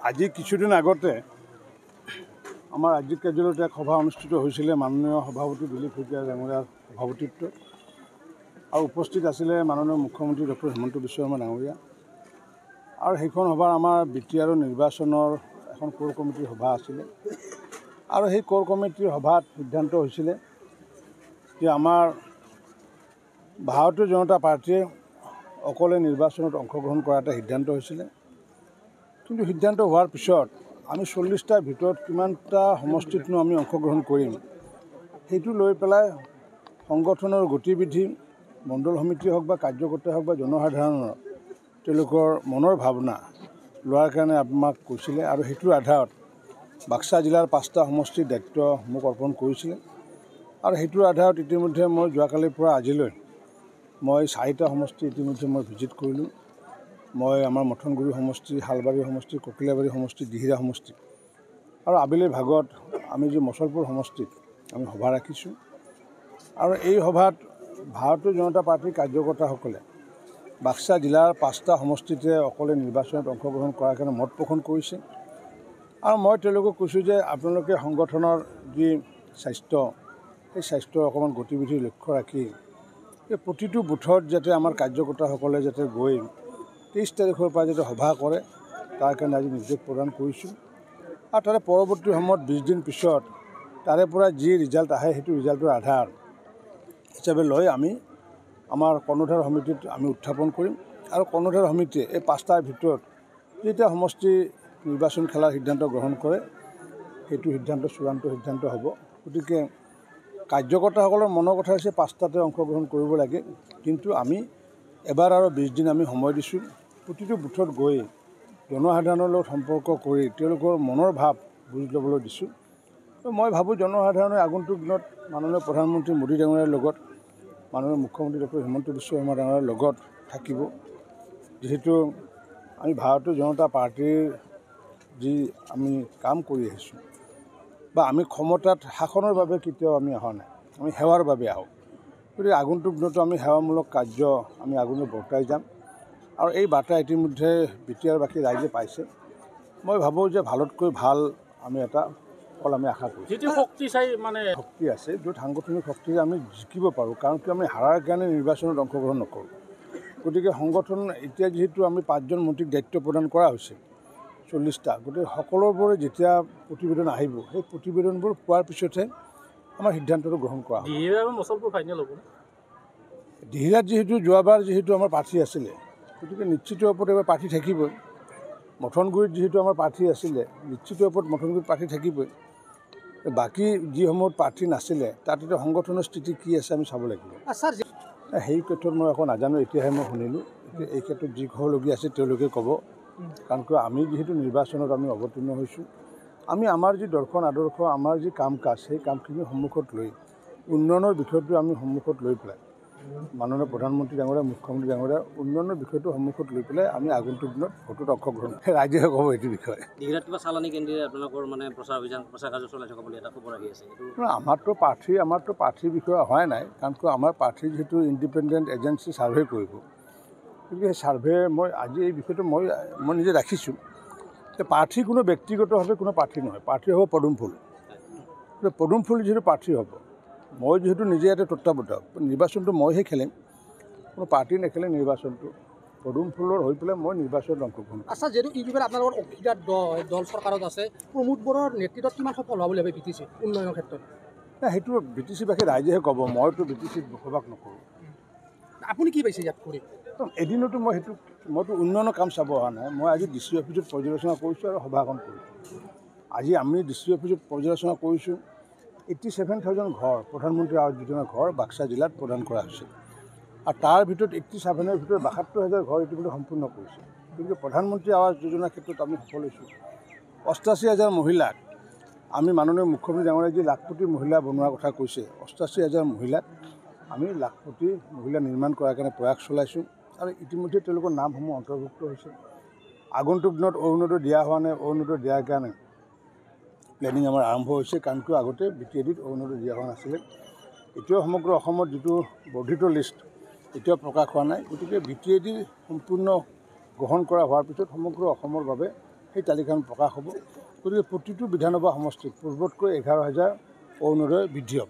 আজি কিছুদিন আগতে আমাৰ ৰাজ্যিক কাৰ্যালয়ত এক সভা অনুষ্ঠিত হৈছিলে মাননীয় সভাপতি দিলীপ শইকীয়া ডাঙৰীয়াৰ সভাপতিত্বত আৰু উপস্থিত আছিলে মাননীয় মুখ্যমন্ত্ৰী ডক্টৰ হিমন্ত বিশ্ব শৰ্মা ডাঙৰীয়া আৰু সেইখন সভাৰ আমাৰ বৃত্তি আৰু নিৰ্বাচনৰ এখন কোৰ কমিটিৰ সভা আছিলে আৰু সেই কোৰ কমিটিৰ সভাত সিদ্ধান্ত হৈছিলে যে আমাৰ ভাৰতীয় জনতা পাৰ্টীয়ে অকলে নিৰ্বাচনত অংশগ্ৰহণ কৰা এটা সিদ্ধান্ত হৈছিলে। কিন্তু সিদ্ধান্ত হোৱাৰ পিছত আমি 40টাৰ ভিতৰত কিমানটা সমষ্টিতনো আমি অংশগ্ৰহণ কৰিম সেইটো লৈ পেলাই সংগঠনৰ গতিবিধি মণ্ডল সমিতি হওক বা কাৰ্যকৰ্তাই হওক বা জনসাধাৰণৰ তেওঁলোকৰ মনৰ ভাৱনা লোৱাৰ কাৰণে আমাক কৈছিলে আৰু সেইটোৰ আধাৰত বাক্সা জিলাৰ 5টা সমষ্টিৰ দায়িত্ব মোক অৰ্পণ কৰিছিলে আৰু সেইটোৰ আধাৰত ইতিমধ্যে মই যোৱাকালিৰ পৰা আজিলৈ মই 4টা সমষ্টি ইতিমধ্যে মই ভিজিট কৰিলোঁ। মই আমাৰ মথনগুৰি সমষ্টি, হালবাৰী সমষ্টি, ককিলাবাৰী সমষ্টি, দিহিৰা সমষ্টি আৰু আবেলিৰ ভাগত আমি যি মচলপুৰ সমষ্টিত আমি সভা ৰাখিছোঁ আৰু এই সভাত ভাৰতীয় জনতা পাৰ্টীৰ কাৰ্যকৰ্তাসকলে বাক্সা জিলাৰ 5টা সমষ্টিতে অকলে নিৰ্বাচনত অংশগ্ৰহণ কৰাৰ কাৰণে মত পোষণ কৰিছে আৰু মই তেওঁলোকক কৈছোঁ যে আপোনালোকে সংগঠনৰ যি স্বাস্থ্য সেই স্বাস্থ্যৰ অকণমান গতিবিধি লক্ষ্য ৰাখি এই প্ৰতিটো বুথত যাতে আমাৰ কাৰ্যকৰ্তাসকলে যাতে গৈ 23 তাৰিখৰ পৰা যাতে সভা কৰে তাৰ কাৰণে আজি নিৰ্দেশ প্ৰদান কৰিছোঁ আৰু তাৰে পৰৱৰ্তী সময়ত 20 দিন পিছত তাৰে পৰা যি ৰিজাল্ট আহে সেইটো ৰিজাল্টৰ আধাৰ হিচাপে লৈ আমি আমাৰ কৰ্ণধাৰ সমিতিত আমি উত্থাপন কৰিম আৰু কৰ্ণধাৰ সমিতিয়ে এই 5টাৰ ভিতৰত যেতিয়া সমষ্টি নিৰ্বাচন খেলাৰ সিদ্ধান্ত গ্ৰহণ কৰে সেইটো সিদ্ধান্ত চূড়ান্ত সিদ্ধান্ত হ'ব। গতিকে কাৰ্যকৰ্তাসকলৰ মনৰ কথা হৈছে 5টাতে অংশগ্ৰহণ কৰিব লাগে, কিন্তু আমি এবাৰ আৰু 20 দিন আমি সময় দিছোঁ প্ৰতিটো বুথত গৈ জনসাধাৰণৰ লগত সম্পৰ্ক কৰি তেওঁলোকৰ মনৰ ভাৱ বুজি ল'বলৈ দিছোঁ। মই ভাবোঁ জনসাধাৰণে আগন্তুক দিনত মাননীয় প্ৰধানমন্ত্ৰী মোদী ডাঙৰীয়াৰ লগত মাননীয় মুখ্যমন্ত্ৰী ডক্টৰ হিমন্ত বিশ্ব শৰ্মা ডাঙৰীয়াৰ লগত থাকিব। যিহেতু আমি ভাৰতীয় জনতা পাৰ্টীৰ যি আমি কাম কৰি আহিছোঁ বা আমি ক্ষমতাত শাসনৰ বাবে কেতিয়াও আমি অহা নাই, আমি সেৱাৰ বাবে আহোঁ। গতিকে আগন্তুক দিনতো আমি সেৱামূলক কাৰ্য আমি আগলৈ বৰ্তাই যাম আৰু এই বাৰ্তা ইতিমধ্যে বিটিআৰ বাকী ৰাইজে পাইছে। মই ভাবোঁ যে ভালতকৈ ভাল আমি এটা ফল আমি আশা কৰোঁ। যিটো শক্তি চাই মানে শক্তি আছে য'ত সাংগঠনিক শক্তিৰে আমি জিকিব পাৰোঁ, কাৰণ কি আমি হাৰাৰ কাৰণে নিৰ্বাচনত অংশগ্ৰহণ নকৰোঁ। গতিকে সংগঠন এতিয়া যিহেতু আমি 5জন মন্ত্ৰীক দায়িত্ব প্ৰদান কৰা হৈছে 40টা, গতিকে সকলোবোৰে যেতিয়া প্ৰতিবেদন আহিব সেই প্ৰতিবেদনবোৰ পোৱাৰ পিছতহে আমাৰ সিদ্ধান্তটো গ্ৰহণ কৰা হ'ব। মচলপুৰ ফাইনেল হ'ব। দিহিৰাত যিহেতু যোৱাবাৰ যিহেতু আমাৰ প্ৰাৰ্থী আছিলে গতিকে নিশ্চিত ওপৰত এবাৰ প্ৰাৰ্থী থাকিবই। মথনগুৰিত যিহেতু আমাৰ প্ৰাৰ্থী আছিলে নিশ্চিত ওপৰত মথনগুৰিত প্ৰাৰ্থী থাকিবই। বাকী যিসমূহত প্ৰাৰ্থী নাছিলে তাত এতিয়া সংগঠনৰ স্থিতি কি আছে আমি চাব লাগিব। সেই ক্ষেত্ৰত মই আকৌ নাজানো, এতিয়াহে মই শুনিলোঁ। এতিয়া এই ক্ষেত্ৰত যি ক'বলগীয়া আছে তেওঁলোকে ক'ব, কাৰণ কিয় আমি যিহেতু নিৰ্বাচনত আমি অৱতীৰ্ণ হৈছোঁ, আমি আমাৰ যি দৰ্শন আদৰ্শ আমাৰ যি কাম কাজ সেই কামখিনি সন্মুখত লৈ উন্নয়নৰ বিষয়টো আমি সন্মুখত লৈ পেলাই মাননীয় প্ৰধানমন্ত্ৰী ডাঙৰীয়া মুখ্যমন্ত্ৰী ডাঙৰীয়া উন্নয়নৰ বিষয়টো সন্মুখত লৈ পেলাই আমি আগন্তুক দিনত ভোটত অংশগ্ৰহণ ৰাইজেহে ক'ব এইটো বিষয়ে। দিহিৰাত কিবা চালানী কেন্দ্ৰীয় আপোনালোকৰ মানে প্ৰচাৰ অভিযান প্ৰচাৰ কাৰ্য চলাই থকা বুলি এটা খবৰ আহি আছে। আমাৰতো প্ৰাৰ্থীৰ বিষয়ে হোৱাই নাই, কাৰণ কিয় আমাৰ প্ৰাৰ্থী যিহেতু ইণ্ডিপেণ্ডেণ্ট এজেঞ্চি ছাৰ্ভে কৰিব। গতিকে সেই ছাৰ্ভে মই আজি এই বিষয়টো মই নিজে ৰাখিছোঁ যে প্ৰাৰ্থী কোনো ব্যক্তিগতভাৱে কোনো প্ৰাৰ্থী নহয়, প্ৰাৰ্থী হ'ব পদুম ফুল। পদুম ফুল যিহেতু প্ৰাৰ্থী হ'ব, মই যিহেতু নিজে ইয়াতে তত্ত্বাৱধায়ক, নিৰ্বাচনটো মইহে খেলিম, কোনো পাৰ্টি নেখেলে নিৰ্বাচনটো। পদুম ফুলৰ হৈ পেলাই মই নিৰ্বাচনত অংশগ্ৰহণ কৰিম। আচ্ছা, যিহেতু ইউটিউবৰ আপোনালোকৰ অংশীদাৰ দল চৰকাৰত আছে, প্ৰমোদ বড়োৰ নেতৃত্বত কিমান সফল হোৱা বুলি ভাবে BTC উন্নয়নৰ ক্ষেত্ৰত? সেইটো BTC বাকী ৰাইজেহে ক'ব, মইতো BTCত বসবাস নকৰোঁ। আপুনি কি পাইছে ইয়াত কৰি? এদিনতো মইতো উন্নয়নৰ কাম চাব অহা নাই। মই আজি DC অফিচত পৰ্যালোচনা কৰিছোঁ আৰু সভাখন কৰিছোঁ। আজি আমি DC অফিচত পৰ্যালোচনা কৰিছোঁ 87,000 ঘৰ প্ৰধানমন্ত্ৰী আৱাস যোজনাৰ ঘৰ বাক্সা জিলাত প্ৰদান কৰা হৈছে আৰু তাৰ ভিতৰত 87ৰ ভিতৰত 72,000 ঘৰ ইতিমধ্যে সম্পূৰ্ণ কৰিছে। কিন্তু প্ৰধানমন্ত্ৰী আৱাস যোজনাৰ ক্ষেত্ৰত আমি সফল হৈছোঁ। 88,000 মহিলাক আমি মাননীয় মুখ্যমন্ত্ৰী ডাঙৰীয়াই যি লাখপতি মহিলা বনোৱাৰ কথা কৈছে, 88,000 মহিলাক আমি লাখপতি মহিলা নিৰ্মাণ কৰাৰ কাৰণে প্ৰয়াস চলাইছোঁ আৰু ইতিমধ্যে তেওঁলোকৰ নামসমূহ অন্তৰ্ভুক্ত হৈছে। আগন্তুক দিনত অৰুণোদয় দিয়া হোৱা নাই, অৰুণোদয় দিয়াৰ কাৰণে প্লেনিং আমাৰ আৰম্ভ হৈছে, কাৰণ কিয় আগতে BTADত অৰুণোদয় দিয়া হোৱা নাছিলে। এতিয়াও সমগ্ৰ অসমত যিটো বৰ্ধিত লিষ্ট এতিয়াও প্ৰকাশ হোৱা নাই। গতিকে BTAD সম্পূৰ্ণ গ্ৰহণ কৰা হোৱাৰ পিছত সমগ্ৰ অসমৰ বাবে সেই তালিকাখন প্ৰকাশ হ'ব। গতিকে প্ৰতিটো বিধানসভা সমষ্টিত পূৰ্বতকৈ 11,000 অৰুণোদয় বৃদ্ধি হ'ব।